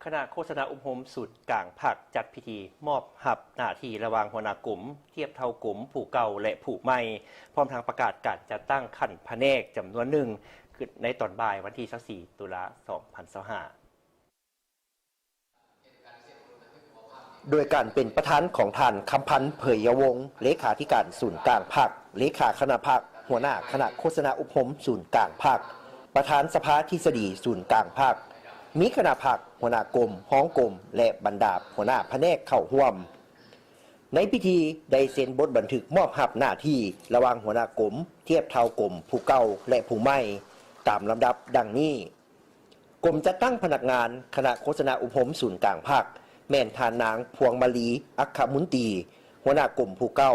คณะโฆษณาอุปโภมสุดกลางภาคจัดพิธีมอบหับหน้าที่ระหว่างหัวหน้ากลุ่มเทียบเท่ากลุ่มผู้เก่าและผู้ใหม่พร้อมทางประกาศการจัดตั้งขันพระเนกจำนวนหนึ่งขึ้นในตอนบ่ายวันที่24 ตุลาคม 2025โดยการเป็นประธานของท่านคำพันธ์เผยยวงศ์เลขาธิการศูนย์กลางภาคเลขาคณะภาคหัวหน้าคณะโฆษณาอุปโภมศูนย์กลางภาคประธานสภาทฤษฎีศูนย์กลางภาคมีคณะภาคหัวหน้ากรมห้องกรมและบรรดาหัวหน้าแผนกเข้าร่วมในพิธีได้เซ็นบทบันทึกมอบหับหน้าที่ระหว่างหัวหน้ากรมเทียบเท่ากรมผู้เก่าและผู้ใหม่ตามลำดับดังนี้กรมจัดตั้งพนักงานคณะโฆษณาอุปโภมศูนย์กลางภาคแม่นท่านนางพวงมาลีอัคคมุนตรีหัวหน้ากลุ่มผู้เก่า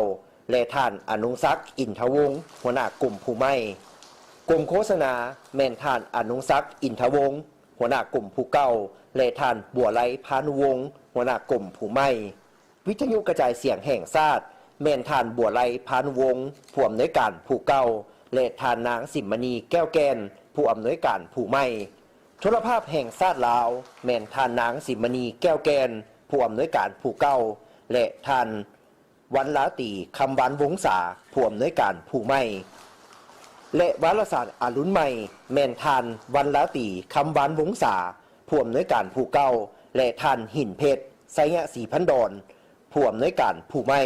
และท่านอนุศักดิ์อินทวงศ์หัวหน้ากลุ่มผู้ใหม่กลุ่มโฆษณาแม่นท่านอนุศักดิ์อินทวงศ์หัวหน้ากลุ่มผู้เก่าและท่านบัวไลพานุวงศ์หัวหน้ากลุ่มผู้ใหม่วิทยุกระจายเสียงแห่งชาติแม่นท่านบัวไลพานุวงศ์ผู้อำนวยการผู้เก่าและท่านนางสิมมณีแก้วแกนผู้อำนวยการผู้ใหม่โทรภาพแห่งชาติลาวแม่นท่านนางสิมมณีแก้วแกนผู้อำนวยการผู้เก่าและท่านวันลาตีคำวันวงศาผู้อำนวยการผู้ใหม่และวารสารอรุณใหม่แม่นท่านวันลาตีคำวันวงศาผู้อำนวยการผู้เก่าและท่านหินเพชรไสยะศรีพันดอนผู้อำนวยการผู้ใหม่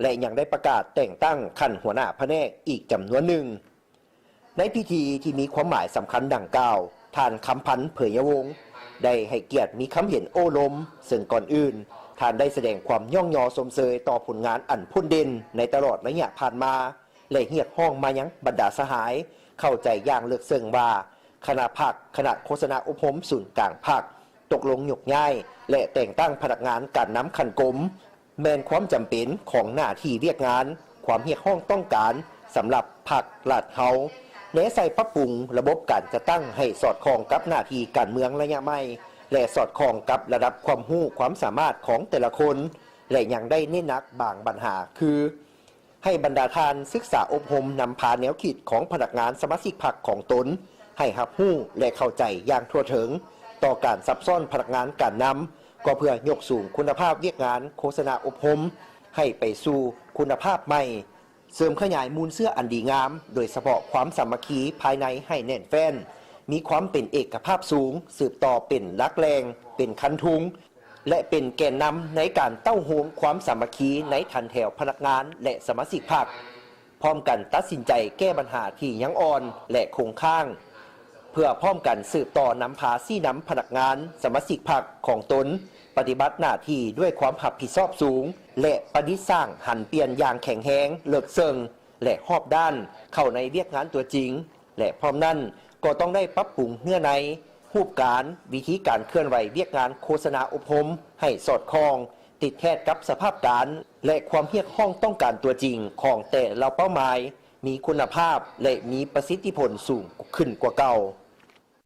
และยังได้ประกาศแต่งตั้งขั้นหัวหน้าแผนกอีกจำนวนหนึ่งในพิธีที่มีความหมายสำคัญดังกล่าวท่านคำพันธ์เผยยวงศ์ได้ให้เกียรติมีคำเห็นโอ้ล้มซึ่งก่อนอื่นท่านได้แสดงความย่องยอสมเสยต่อผลงานอันพ้นเด่นในตลอดระยะผ่านมาและเรียกห้องมายังบรรดาสหายเข้าใจอย่างลึกซึ้งว่าคณะภาคคณะโฆษณาอุปโภมศูนย์กลางภาคตกลงยกย้ายและแต่งตั้งพนักงานการนำขันกรมแม้นความจำเป็นของหน้าที่เรียกงานความเรียกห้องต้องการสำหรับภาคลาดเฮาแนะใส่ปรับปรุงระบบการจะตั้งให้สอดคล้องกับหน้าที่การเมืองระยะใหม่และสอดคล้องกับระดับความรู้ความสามารถของแต่ละคนและยังได้เน้นหนักบางปัญหาคือให้บรรดาทานศึกษาอบรมนำพาแนวคิดของพนักงานสมาชิกพรรคของตนให้รับรู้และเข้าใจอย่างทั่วถึงต่อการซับซ้อนพนักงานการนำก็เพื่อยกสูงคุณภาพเรียกงานโฆษณาอบรมให้ไปสู่คุณภาพใหม่เสริมขยายมูลเสื้ออันดีงามโดยเฉพาะความสามัคคีภายในให้แน่นแฟ้นมีความเป็นเอกภาพสูงสืบต่อเป็นรักแรงเป็นคันทุงและเป็นแกนนำในการเต้าโฮมความสามัคคีในทันแถวพนักงานและสมาชิกพรรคพร้อมกันตัดสินใจแก้ปัญหาที่ยังอ่อนและคงค้างเพื่อพร้อมกันสืบต่อนำพาซี่นำพนักงานสมาชิกพรรคของตนปฏิบัติหน้าที่ด้วยความรับผิดชอบสูงและประดิษฐ์สร้างหันเปลี่ยนอย่างแข็งแรงเลิกเซิงและรอบด้านเข้าในเรียกงานตัวจริงและพร้อมนั้นก็ต้องได้ปรับปรุงเนื้อในรูปการวิธีการเคลื่อนไหวเรียกงานโฆษณาอบรมให้สอดคล้องติดแทดกับสภาพการและความเรียกร้องต้องการตัวจริงของแต่ละเป้าหมายมีคุณภาพและมีประสิทธิผลสูงขึ้นกว่าเก่า